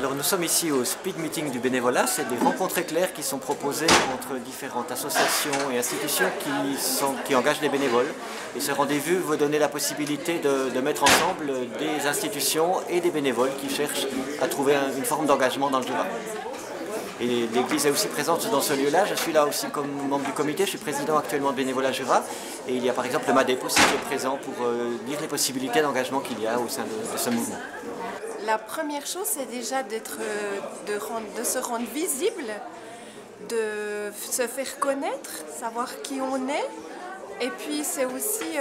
Alors nous sommes ici au Speed Meeting du bénévolat, c'est des rencontres éclairs qui sont proposées entre différentes associations et institutions qui engagent des bénévoles. Et ce rendez-vous vous donner la possibilité de mettre ensemble des institutions et des bénévoles qui cherchent à trouver une forme d'engagement dans le Jura. Et l'Église est aussi présente dans ce lieu-là. Je suis là aussi comme membre du comité, je suis président actuellement de Bénévolat Jura. Et il y a par exemple le MADEP aussi qui est présent pour dire les possibilités d'engagement qu'il y a au sein de ce mouvement. La première chose, c'est déjà de se rendre visible, de se faire connaître, savoir qui on est. Et puis c'est aussi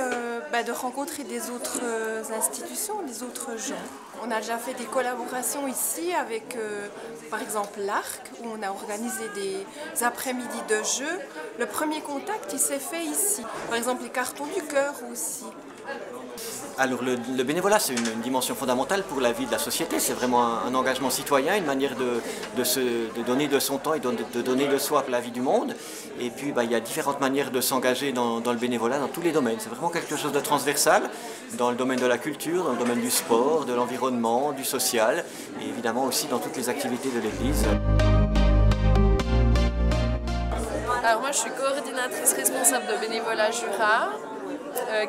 de rencontrer des autres institutions, des autres gens. On a déjà fait des collaborations ici avec par exemple l'Arc, où on a organisé des après-midi de jeux. Le premier contact il s'est fait ici. Par exemple les cartons du cœur aussi. Alors le bénévolat c'est une dimension fondamentale pour la vie de la société, c'est vraiment un engagement citoyen, une manière de donner de son temps et de donner de soi pour la vie du monde. Et puis il y a différentes manières de s'engager dans le bénévolat dans tous les domaines. C'est vraiment quelque chose de transversal dans le domaine de la culture, dans le domaine du sport, de l'environnement, du social et évidemment aussi dans toutes les activités de l'Église. Alors moi je suis coordinatrice responsable de Bénévolat Jura,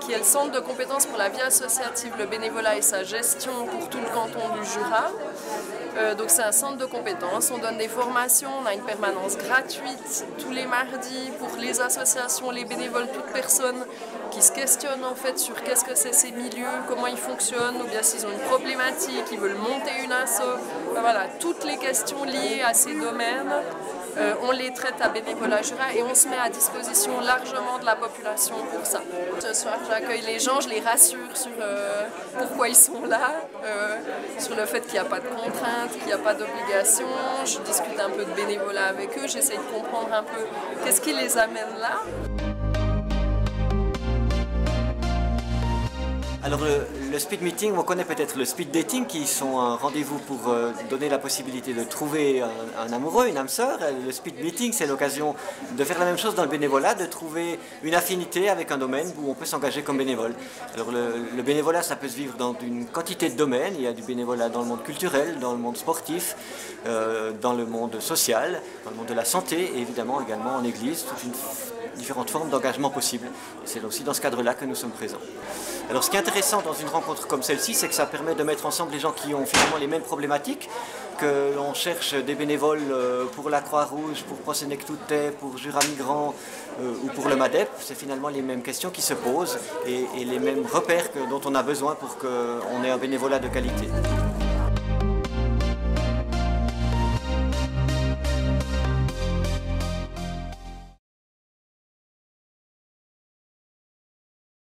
qui est le centre de compétences pour la vie associative, le bénévolat et sa gestion pour tout le canton du Jura. Donc c'est un centre de compétences, on donne des formations, on a une permanence gratuite tous les mardis pour les associations, les bénévoles, toute personne qui se questionnent en fait sur qu'est-ce que c'est ces milieux, comment ils fonctionnent, ou bien s'ils ont une problématique, ils veulent monter une asso. Voilà, toutes les questions liées à ces domaines, on les traite à Bénévolat Jura et on se met à disposition largement de la population pour ça. Ce soir j'accueille les gens, je les rassure sur pourquoi ils sont là, sur le fait qu'il n'y a pas de contraintes, qu'il n'y a pas d'obligations. Je discute un peu de bénévolat avec eux, j'essaie de comprendre un peu qu'est-ce qui les amène là. Alors le speed meeting, on connaît peut-être le speed dating qui sont un rendez-vous pour donner la possibilité de trouver un amoureux, une âme sœur. Le speed meeting c'est l'occasion de faire la même chose dans le bénévolat, de trouver une affinité avec un domaine où on peut s'engager comme bénévole. Alors le bénévolat ça peut se vivre dans une quantité de domaines, il y a du bénévolat dans le monde culturel, dans le monde sportif, dans le monde social, dans le monde de la santé et évidemment également en église, différentes formes d'engagement possibles. Et c'est aussi dans ce cadre-là que nous sommes présents. Alors ce qui est intéressant dans une rencontre comme celle-ci, c'est que ça permet de mettre ensemble les gens qui ont finalement les mêmes problématiques, que l'on cherche des bénévoles pour la Croix-Rouge, pour Prosenectoutais, pour Jura Migrant ou pour le MADEP. C'est finalement les mêmes questions qui se posent et les mêmes repères dont on a besoin pour qu'on ait un bénévolat de qualité.